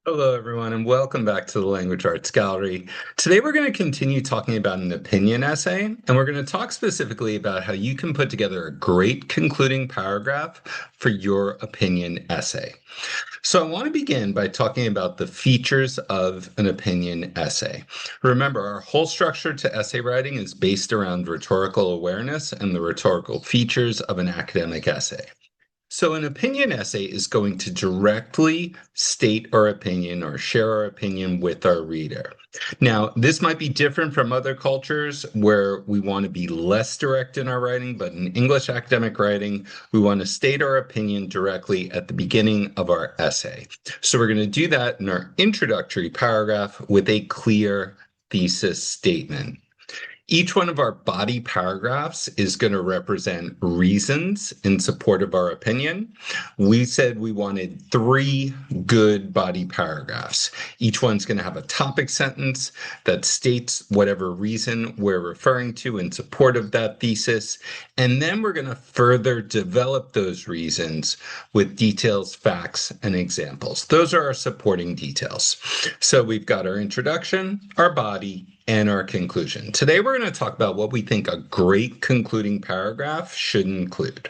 Hello, everyone, and welcome back to the Language Arts Gallery. Today, we're going to continue talking about an opinion essay, and we're going to talk specifically about how you can put together a great concluding paragraph for your opinion essay. So, I want to begin by talking about the features of an opinion essay. Remember, our whole structure to essay writing is based around rhetorical awareness and the rhetorical features of an academic essay. So, an opinion essay is going to directly state our opinion or share our opinion with our reader. Now, this might be different from other cultures where we want to be less direct in our writing, but in English academic writing, we want to state our opinion directly at the beginning of our essay. So, we're going to do that in our introductory paragraph with a clear thesis statement. Each one of our body paragraphs is going to represent reasons in support of our opinion. We said we wanted 3 good body paragraphs. Each one's going to have a topic sentence that states whatever reason we're referring to in support of that thesis. And then we're going to further develop those reasons with details, facts, and examples. Those are our supporting details. So we've got our introduction, our body, and our conclusion. Today, we're going to talk about what we think a great concluding paragraph should include.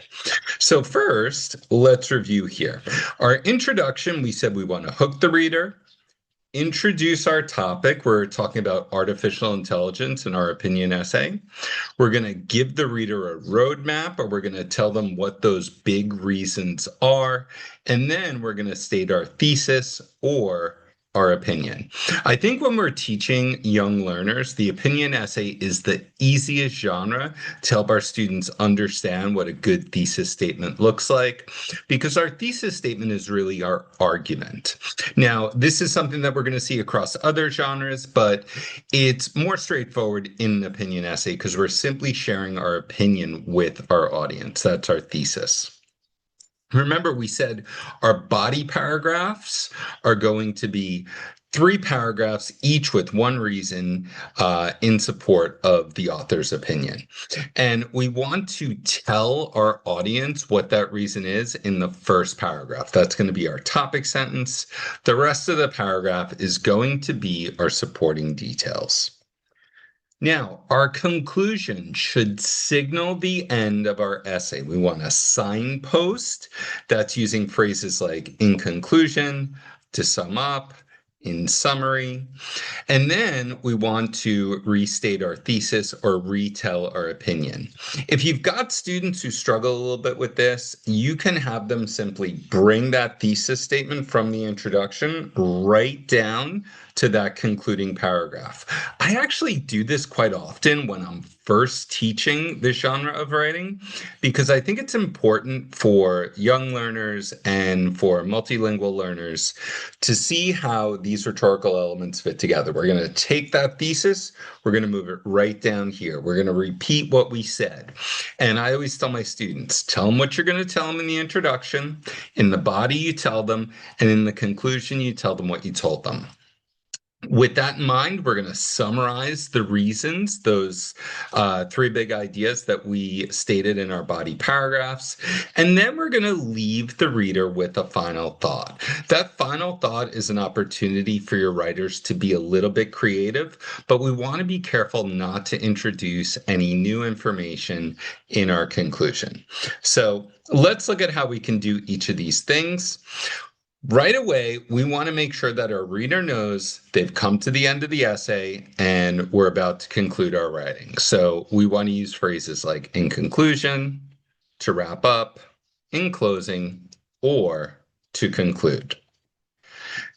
So first, let's review here. Our introduction, we said we want to hook the reader, introduce our topic. We're talking about artificial intelligence in our opinion essay. We're going to give the reader a roadmap, or we're going to tell them what those big reasons are. And then we're going to state our thesis or our opinion. I think when we're teaching young learners, the opinion essay is the easiest genre to help our students understand what a good thesis statement looks like, because our thesis statement is really our argument. Now, this is something that we're going to see across other genres, but it's more straightforward in an opinion essay because we're simply sharing our opinion with our audience. That's our thesis. Remember, we said our body paragraphs are going to be 3 paragraphs, each with one reason in support of the author's opinion. And we want to tell our audience what that reason is in the first paragraph. That's going to be our topic sentence. The rest of the paragraph is going to be our supporting details. Now, our conclusion should signal the end of our essay. We want a signpost that's using phrases like in conclusion, to sum up, in summary. And then we want to restate our thesis or retell our opinion. If you've got students who struggle a little bit with this, you can have them simply bring that thesis statement from the introduction right down to that concluding paragraph. I actually do this quite often when I'm first teaching this genre of writing, because I think it's important for young learners and for multilingual learners to see how these rhetorical elements fit together. We're going to take that thesis, we're going to move it right down here. We're going to repeat what we said. And I always tell my students, tell them what you're going to tell them in the introduction, in the body you tell them, and in the conclusion you tell them what you told them. With that in mind, we're going to summarize the reasons, those 3 big ideas that we stated in our body paragraphs, and then we're going to leave the reader with a final thought. That final thought is an opportunity for your writers to be a little bit creative, but we want to be careful not to introduce any new information in our conclusion. So let's look at how we can do each of these things. Right away, we want to make sure that our reader knows they've come to the end of the essay and we're about to conclude our writing. So we want to use phrases like in conclusion, to wrap up, in closing, or to conclude.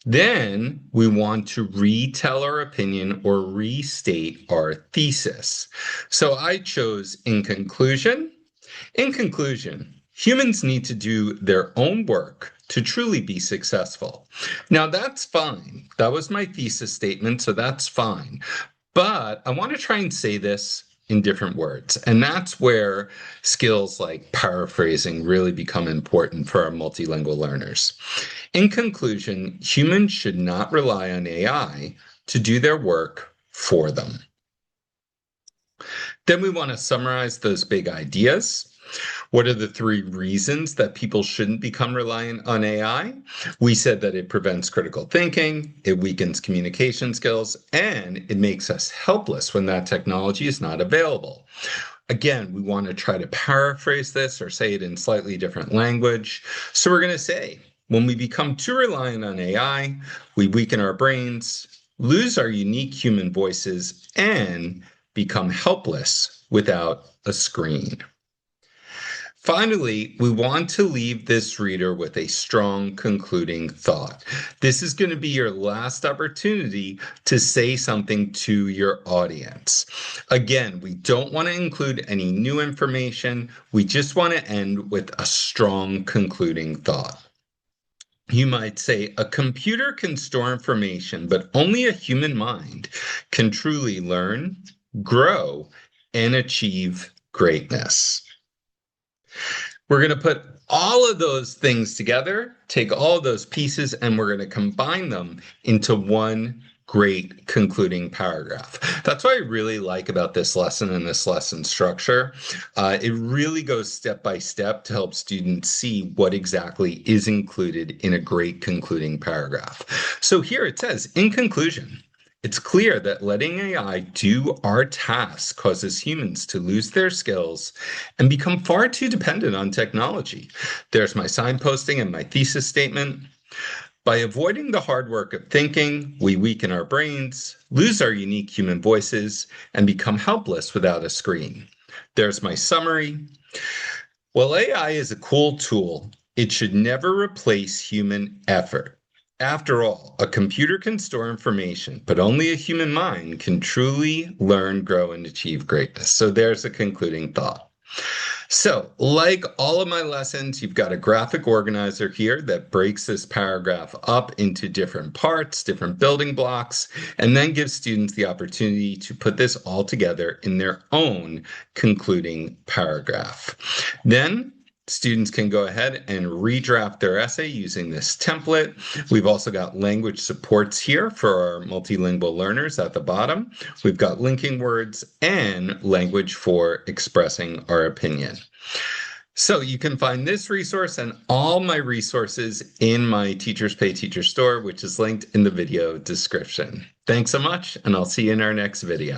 Then we want to retell our opinion or restate our thesis. So I chose in conclusion. In conclusion, humans need to do their own work to truly be successful. Now, that's fine. That was my thesis statement, so that's fine. But I want to try and say this in different words. And that's where skills like paraphrasing really become important for our multilingual learners. In conclusion, humans should not rely on AI to do their work for them. Then we want to summarize those big ideas. What are the three reasons that people shouldn't become reliant on AI? We said that it prevents critical thinking, it weakens communication skills, and it makes us helpless when that technology is not available. Again, we want to try to paraphrase this or say it in slightly different language. So we're going to say, when we become too reliant on AI, we weaken our brains, lose our unique human voices, and become helpless without a screen. Finally, we want to leave this reader with a strong concluding thought. This is going to be your last opportunity to say something to your audience. Again, we don't want to include any new information. We just want to end with a strong concluding thought. You might say, a computer can store information, but only a human mind can truly learn, grow, and achieve greatness. We're going to put all of those things together, take all of those pieces, and we're going to combine them into one great concluding paragraph. That's what I really like about this lesson and this lesson structure. It really goes step by step to help students see what exactly is included in a great concluding paragraph. So here it says, in conclusion, it's clear that letting AI do our tasks causes humans to lose their skills and become far too dependent on technology. There's my signposting and my thesis statement. By avoiding the hard work of thinking, we weaken our brains, lose our unique human voices, and become helpless without a screen. There's my summary. While AI is a cool tool, it should never replace human effort. After all, a computer can store information, but only a human mind can truly learn, grow, and achieve greatness. So there's a concluding thought. So, like all of my lessons, you've got a graphic organizer here that breaks this paragraph up into different parts, different building blocks, and then gives students the opportunity to put this all together in their own concluding paragraph. Then students can go ahead and redraft their essay using this template. We've also got language supports here for our multilingual learners at the bottom. We've got linking words and language for expressing our opinion. So you can find this resource and all my resources in my Teachers Pay Teacher store, which is linked in the video description. Thanks so much, and I'll see you in our next video.